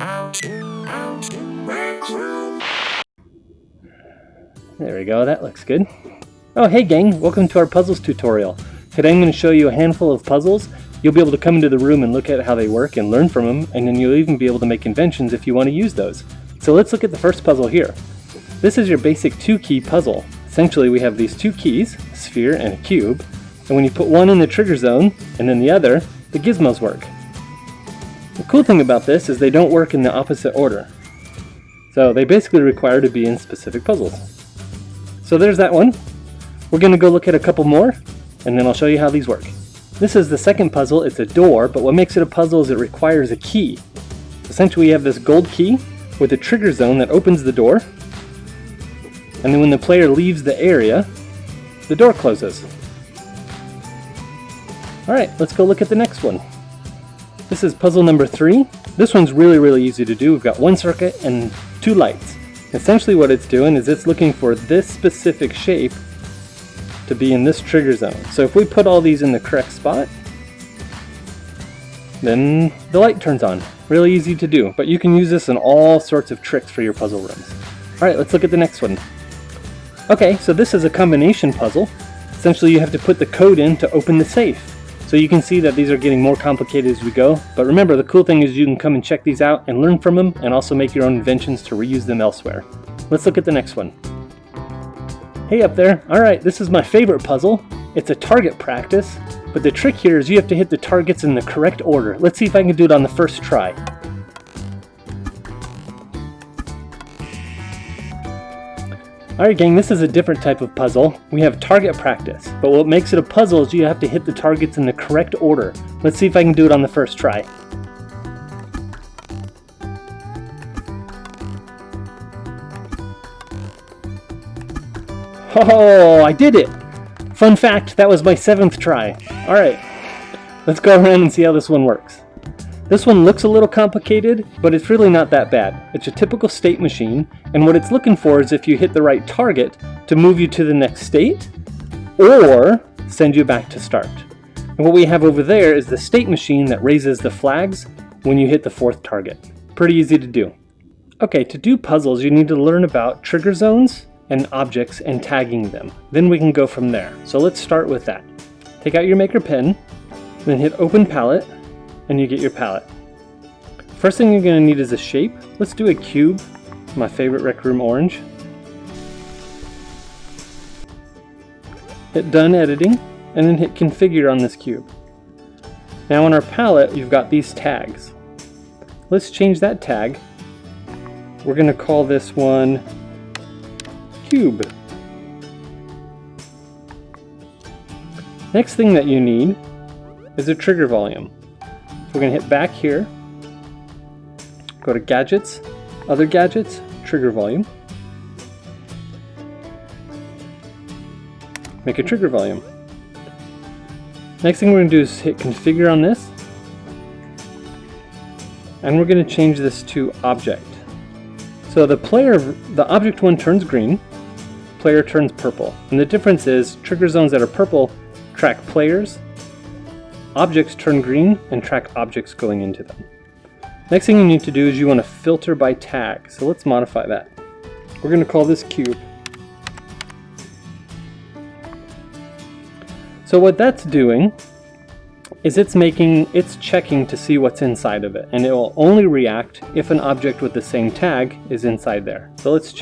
There we go, that looks good. Oh hey gang, welcome to our puzzles tutorial. Today I'm going to show you a handful of puzzles. You'll be able to come into the room and look at how they work and learn from them, and then you'll even be able to make inventions if you want to use those. So let's look at the first puzzle here. This is your basic 2-key puzzle. Essentially we have these 2 keys, a sphere and a cube, and when you put one in the trigger zone and then the other, the gizmos work. The cool thing about this is they don't work in the opposite order. So they basically require to be in specific puzzles. So there's that one. We're going to go look at a couple more, and then I'll show you how these work. This is the second puzzle. It's a door, but what makes it a puzzle is it requires a key. Essentially you have this gold key with a trigger zone that opens the door, and then when the player leaves the area, the door closes. Alright, let's go look at the next one. This is puzzle number 3. This one's really easy to do. We've got 1 circuit and 2 lights. Essentially what it's doing is it's looking for this specific shape to be in this trigger zone. So if we put all these in the correct spot, then the light turns on. Really easy to do, but you can use this in all sorts of tricks for your puzzle rooms. Alright, let's look at the next one. Okay, so this is a combination puzzle. Essentially you have to put the code in to open the safe. So you can see that these are getting more complicated as we go, but remember the cool thing is you can come and check these out and learn from them and also make your own inventions to reuse them elsewhere. Let's look at the next one. Hey up there, alright, this is my favorite puzzle. It's a target practice, but the trick here is you have to hit the targets in the correct order. Let's see if I can do it on the first try. Alright gang, this is a different type of puzzle. We have target practice, but what makes it a puzzle is you have to hit the targets in the correct order. Let's see if I can do it on the first try. Oh, I did it! Fun fact, that was my 7th try. Alright, let's go around and see how this one works. This one looks a little complicated, but it's really not that bad. It's a typical state machine, and what it's looking for is if you hit the right target to move you to the next state, or send you back to start. And what we have over there is the state machine that raises the flags when you hit the 4th target. Pretty easy to do. Okay, to do puzzles you need to learn about trigger zones and objects and tagging them. Then we can go from there. So let's start with that. Take out your maker pen, then hit open palette, and you get your palette. First thing you're going to need is a shape. Let's do a cube, my favorite Rec Room orange. Hit done editing, and then hit configure on this cube. Now on our palette you've got these tags. Let's change that tag. We're going to call this one cube. Next thing that you need is a trigger volume. So we're going to hit back here, go to gadgets, other gadgets, trigger volume, make a trigger volume. Next thing we're going to do is hit configure on this, and we're going to change this to object. So the object one turns green, player turns purple, and the difference is trigger zones that are purple track players, objects turn green and track objects going into them. Next thing you need to do is you want to filter by tag. So let's modify that. We're going to call this cube. So what that's doing is it's checking to see what's inside of it, and it will only react if an object with the same tag is inside there. So let's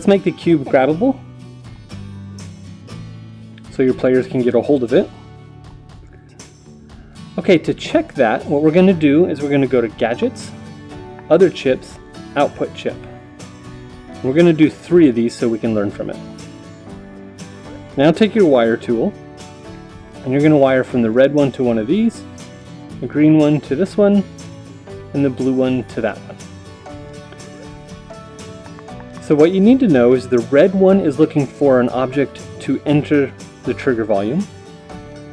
make the cube grabbable so your players can get a hold of it. Okay, to check that, what we're going to do is we're going to go to Gadgets, Other Chips, Output Chip. We're going to do 3 of these so we can learn from it. Now take your wire tool, and you're going to wire from the red one to one of these, the green one to this one, and the blue one to that one. So what you need to know is the red one is looking for an object to enter the trigger volume.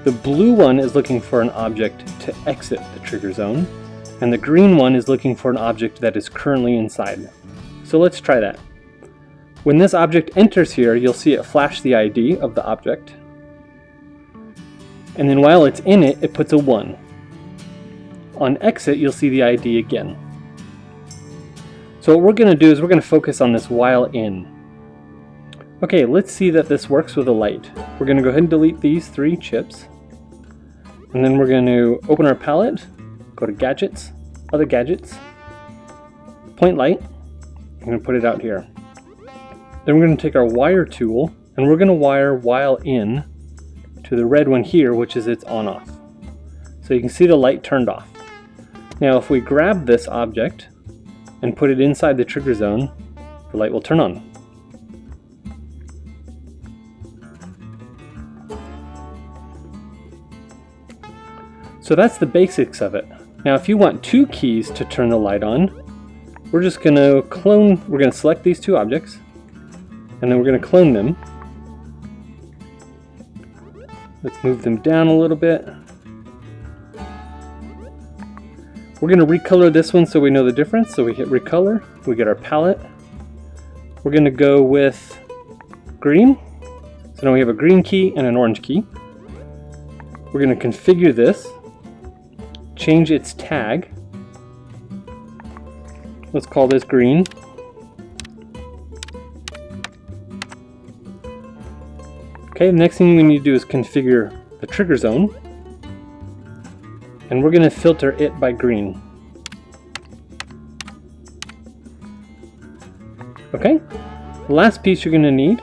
The blue one is looking for an object to exit the trigger zone, and the green one is looking for an object that is currently inside. So let's try that. When this object enters here, you'll see it flash the ID of the object, and then while it's in it, it puts a 1. On exit, you'll see the ID again. So what we're going to do is we're going to focus on this while in. Okay, let's see that this works with a light. We're going to go ahead and delete these 3 chips. And then we're going to open our palette, go to Gadgets, Other Gadgets, Point Light. I'm going to put it out here. Then we're going to take our wire tool and we're going to wire while in to the red one here, which is its on-off. So you can see the light turned off. Now if we grab this object and put it inside the trigger zone, the light will turn on. So that's the basics of it. Now if you want 2 keys to turn the light on, we're just going to we're going to select these 2 objects, and then we're going to clone them. Let's move them down a little bit. We're going to recolor this one so we know the difference. So we hit recolor, we get our palette. We're going to go with green. So now we have a green key and an orange key. We're going to configure this, change its tag. Let's call this green. Okay, the next thing we need to do is configure the trigger zone. And we're going to filter it by green. Okay, the last piece you're going to need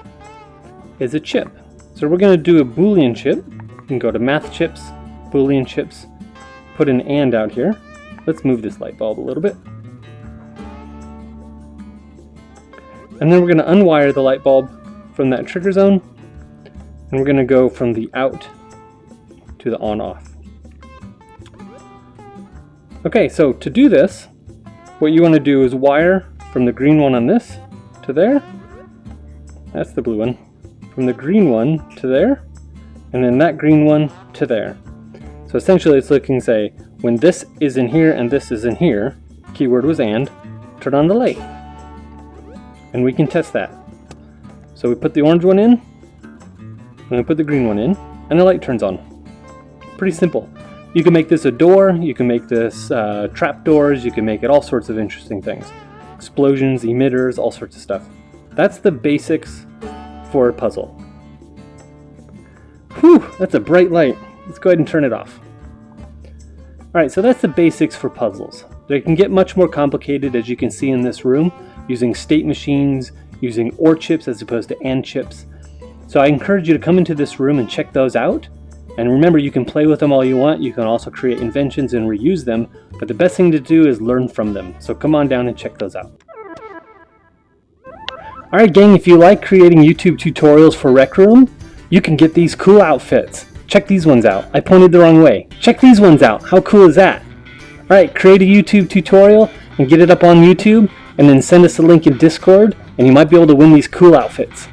is a chip. So we're going to do a Boolean chip. You can go to Math Chips, Boolean Chips, put an AND out here. Let's move this light bulb a little bit. And then we're going to unwire the light bulb from that trigger zone. And we're going to go from the out to the on-off. Okay, so to do this, what you want to do is wire from the green one on this to there. That's the blue one. From the green one to there, and then that green one to there. So essentially it's looking, say, when this is in here and this is in here, keyword was AND, turn on the light. And we can test that. So we put the orange one in, and we put the green one in, and the light turns on. Pretty simple. You can make this a door, you can make this trap doors, you can make it all sorts of interesting things. Explosions, emitters, all sorts of stuff. That's the basics for a puzzle. Whew, that's a bright light. Let's go ahead and turn it off. Alright, so that's the basics for puzzles. They can get much more complicated, as you can see in this room, using state machines, using OR chips as opposed to AND chips. So I encourage you to come into this room and check those out. And remember, you can play with them all you want. You can also create inventions and reuse them. But the best thing to do is learn from them. So come on down and check those out. Alright gang, if you like creating YouTube tutorials for Rec Room, you can get these cool outfits. Check these ones out. I pointed the wrong way. Check these ones out. How cool is that? Alright, create a YouTube tutorial and get it up on YouTube, and then send us a link in Discord, and you might be able to win these cool outfits.